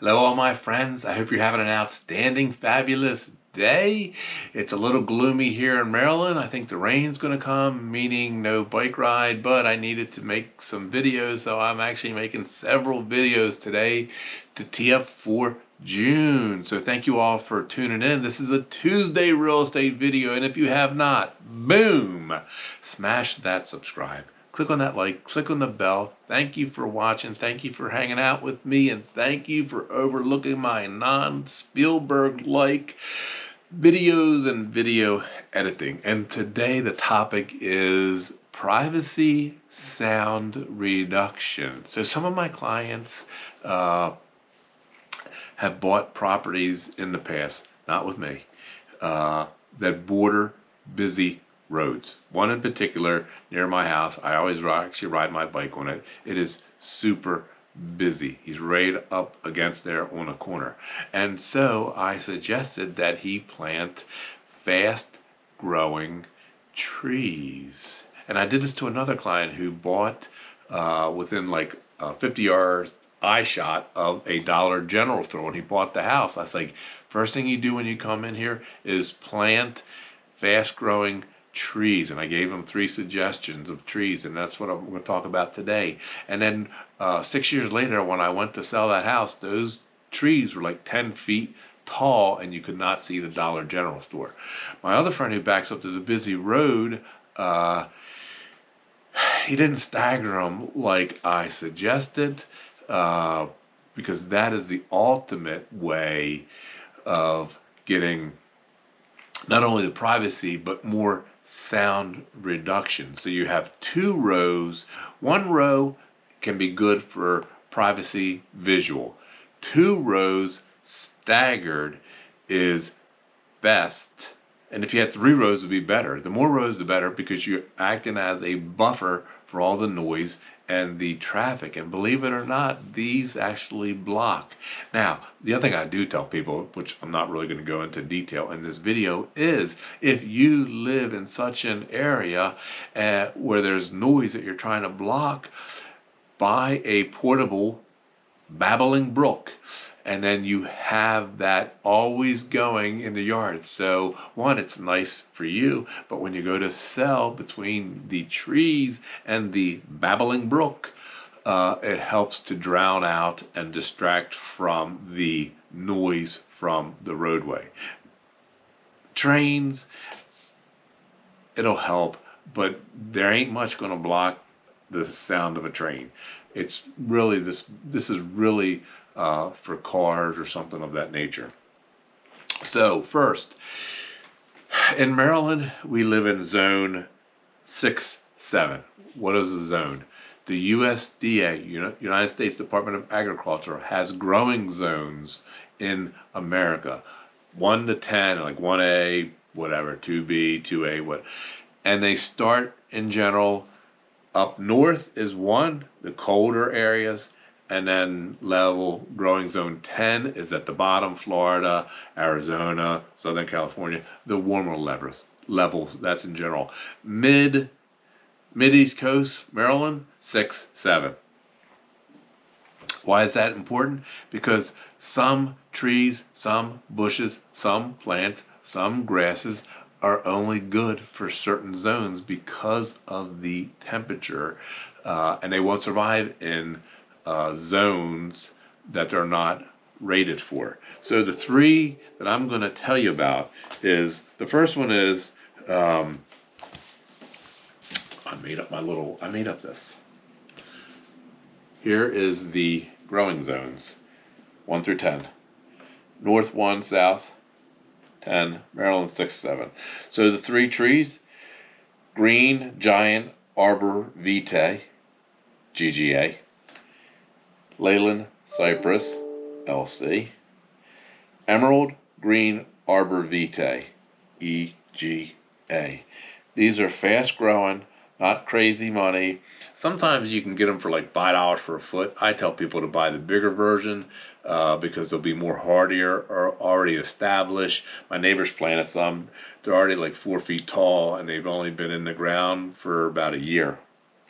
Hello, all my friends. I hope you're having an outstanding, fabulous day. It's a little gloomy here in Maryland. I think the rain's going to come, meaning no bike ride, but I needed to make some videos, so I'm actually making several videos today to tee up for June. So thank you all for tuning in. This is a Tuesday real estate video, and if you have not, boom, smash that subscribe. Click on that like, click on the bell. Thank you for watching. Thank you for hanging out with me. And thank you for overlooking my non-Spielberg-like videos and video editing. And today the topic is privacy sound reduction. So some of my clients have bought properties in the past, not with me, that border busy roads. One in particular near my house, I always actually ride my bike on it. It is super busy. He's right up against there on a corner. And so I suggested that he plant fast growing trees. And I did this to another client who bought within like 50 yards eye shot of a Dollar General store, and he bought the house. I was like, first thing you do when you come in here is plant fast growing trees. And I gave him 3 suggestions of trees, and that's what I'm going to talk about today. And then 6 years later, when I went to sell that house, those trees were like 10 feet tall, and you could not see the Dollar General store. My other friend who backs up to the busy road, he didn't stagger them like I suggested, because that is the ultimate way of getting not only the privacy, but more sound reduction. So you have 2 rows. 1 row can be good for privacy visual. 2 rows staggered is best. And if you had 3 rows, it would be better. The more rows, the better, because you're acting as a buffer for all the noise and the traffic. And believe it or not, these actually block. Now, the other thing I do tell people, which I'm not really going to go into detail in this video, is if you live in such an area where there's noise that you're trying to block, buy a portable babbling brook. And then you have that always going in the yard. So one, it's nice for you, but when you go to sell between the trees and the babbling brook, it helps to drown out and distract from the noise from the roadway. Trains, it'll help, but there ain't much going to block the sound of a train. It's really, this is really for cars or something of that nature. So first, in Maryland, we live in zone 6-7. What is a zone? The USDA, United States Department of Agriculture, has growing zones in America. 1 to 10, like 1A, whatever, 2B, 2A, what. And they start in general. Up north is 1, the colder areas, and then level growing zone 10 is at the bottom, Florida, Arizona, Southern California, the warmer levels, that's in general. Mid-East Coast, Maryland, 6-7. Why is that important? Because some trees, some bushes, some plants, some grasses are only good for certain zones because of the temperature, and they won't survive in zones that they're not rated for. So the 3 that I'm going to tell you about is, the first one is, I made up this. Here is the growing zones, 1 through 10. North 1, South 10, Maryland 6-7. So the 3 trees: green giant arbor vitae, GGA; Leyland cypress, LC; emerald green arbor vitae, EGA. These are fast growing, not crazy money. Sometimes you can get them for like $5 for a foot. I tell people to buy the bigger version because they'll be more hardier or already established. My neighbors planted some. They're already like 4 feet tall, and they've only been in the ground for about a year.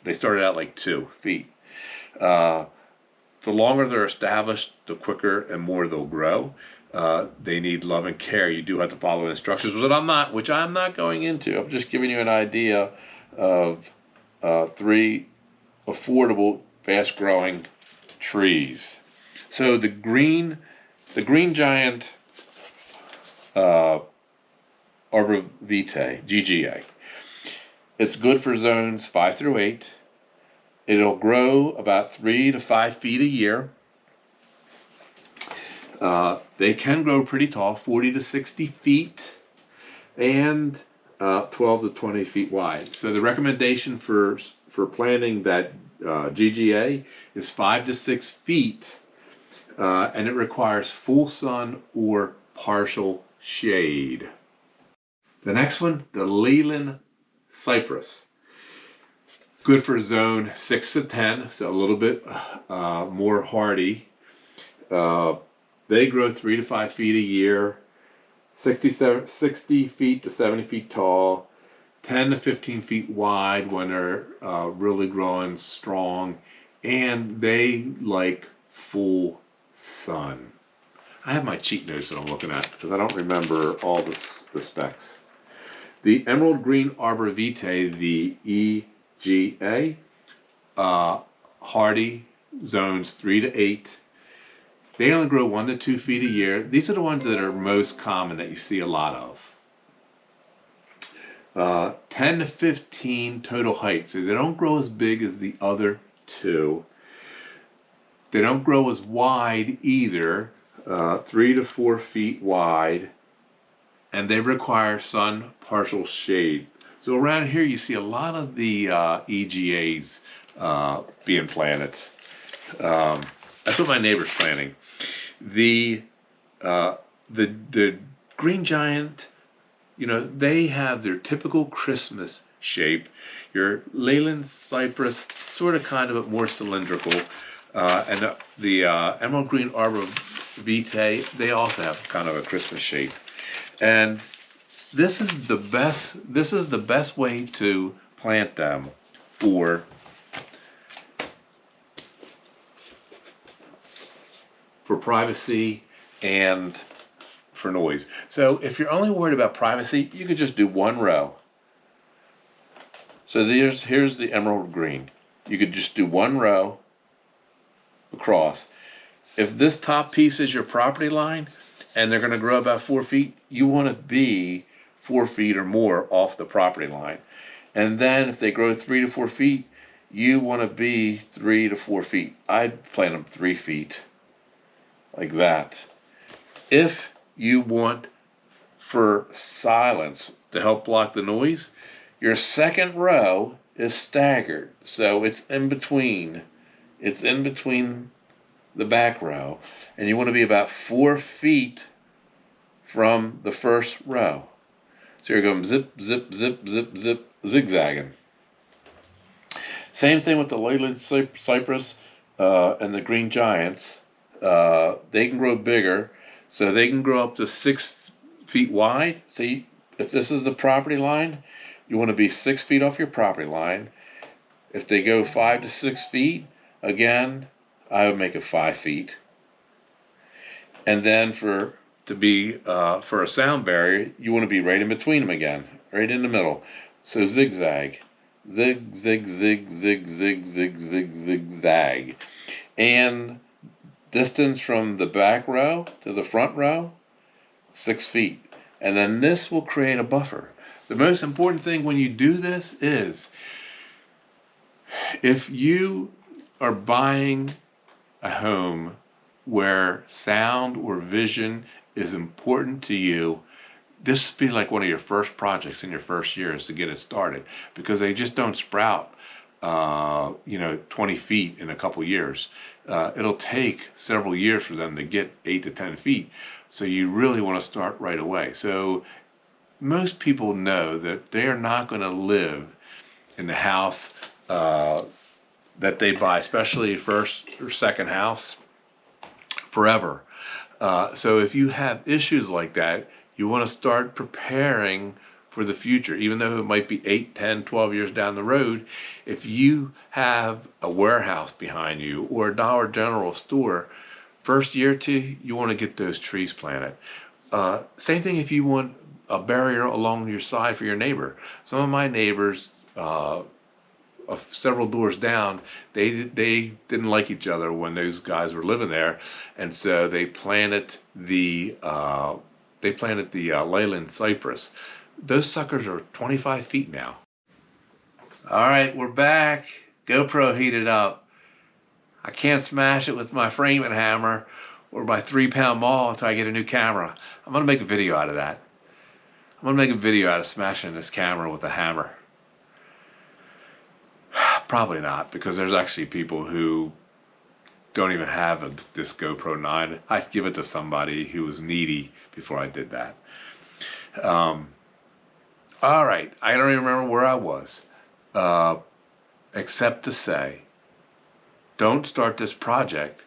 They started out like 2 feet. the longer they're established, the quicker and more they'll grow. They need love and care. You do have to follow instructions, which I'm not going into. I'm just giving you an idea of 3 affordable, fast-growing trees. So the green giant arbor vitae, GGA. It's good for zones 5 through 8. It'll grow about 3 to 5 feet a year. They can grow pretty tall, 40 to 60 feet, and 12 to 20 feet wide. So the recommendation for planting that GGA is 5 to 6 feet, and it requires full sun or partial shade. The next one, the Leyland cypress. Good for zone 6 to 10, so a little bit more hardy. They grow 3 to 5 feet a year, 60 feet to 70 feet tall, 10 to 15 feet wide when they're really growing strong, and they like full sun. I have my cheat notes that I'm looking at because I don't remember all the specs. The emerald green arbor vitae, the EGA, hardy, zones 3 to 8. They only grow 1 to 2 feet a year. These are the ones that are most common that you see a lot of. 10 to 15 total height, so they don't grow as big as the other two. They don't grow as wide either, 3 to 4 feet wide, and they require sun partial shade. So around here you see a lot of the EGAs being planted. That's what my neighbor's planting. The green giant, they have their typical Christmas shape. Your Leyland cypress, sort of kind of but more cylindrical. And the emerald green arbor vitae, they also have kind of a Christmas shape. And this is the best way to plant them for privacy and for noise. So if you're only worried about privacy, you could just do 1 row. So here's the emerald green. You could just do 1 row across. If this top piece is your property line and they're going to grow about 4 feet, you want to be 4 feet or more off the property line. And then if they grow 3 to 4 feet, you want to be 3 to 4 feet. I'd plant them 3 feet, like that. If you want for silence to help block the noise, your second row is staggered. So it's in between. It's in between the back row. And you want to be about 4 feet from the first row. So you're going zip, zip, zip, zip, zip, zigzagging. Same thing with the Leyland cypress and the green giants. They can grow bigger, so they can grow up to 6 feet wide. See, if this is the property line, you want to be 6 feet off your property line. If they go 5 to 6 feet, again, I would make it 5 feet. And then for a sound barrier, you want to be right in between them again, right in the middle. So zigzag, zig, zig, zig, zig, zig, zig, zig, zigzag, and distance from the back row to the front row, 6 feet. And then this will create a buffer. The most important thing when you do this is, if you are buying a home where sound or vision is important to you, this would be like one of your first projects in your first years to get it started, because they just don't sprout 20 feet in a couple years. It'll take several years for them to get 8 to 10 feet. So you really want to start right away. So most people know that they are not going to live in the house that they buy, especially first or second house, forever. So if you have issues like that, you want to start preparing for the future. Even though it might be 8, 10, 12 years down the road, if you have a warehouse behind you or a Dollar General store, first year or two, you want to get those trees planted. Same thing if you want a barrier along your side for your neighbor. Some of my neighbors, several doors down, they didn't like each other when those guys were living there, and so they planted the Leyland cypress. Those suckers are 25 feet now. All right, we're back. GoPro heated up. I can't smash it with my framing hammer or my 3-pound maul until I get a new camera. I'm gonna make a video out of that. I'm gonna make a video out of smashing this camera with a hammer. Probably not, because there's actually people who don't even have this GoPro 9. I'd give it to somebody who was needy before I did that. All right, I don't even remember where I was, except to say, don't start this project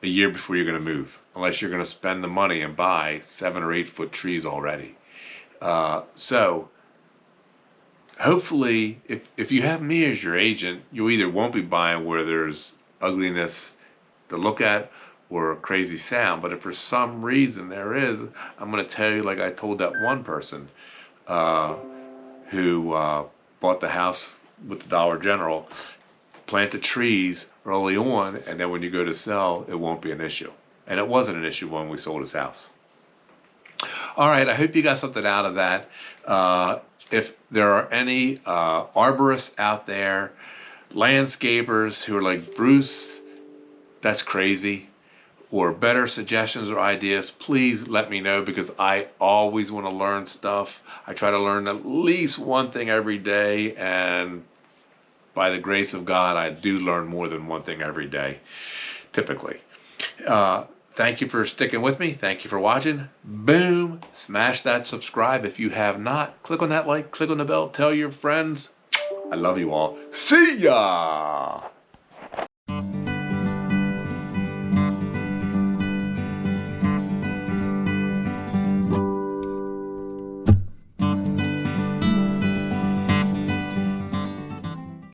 a year before you're going to move, unless you're going to spend the money and buy 7 or 8 foot trees already. So hopefully, if you have me as your agent, you either won't be buying where there's ugliness to look at or crazy sound. But if for some reason there is, I'm going to tell you, like I told that one person who bought the house with the Dollar General, plant the trees early on, and then when you go to sell, it won't be an issue. And it wasn't an issue when we sold his house. All right, I hope you got something out of that. If there are any arborists out there, landscapers who are like, Bruce, that's crazy, or better suggestions or ideas, please let me know, because I always want to learn stuff. I try to learn at least one thing every day, and by the grace of God, I do learn more than one thing every day, typically. Thank you for sticking with me. Thank you for watching. Boom. Smash that subscribe if you have not. Click on that like, click on the bell, tell your friends. I love you all. See ya!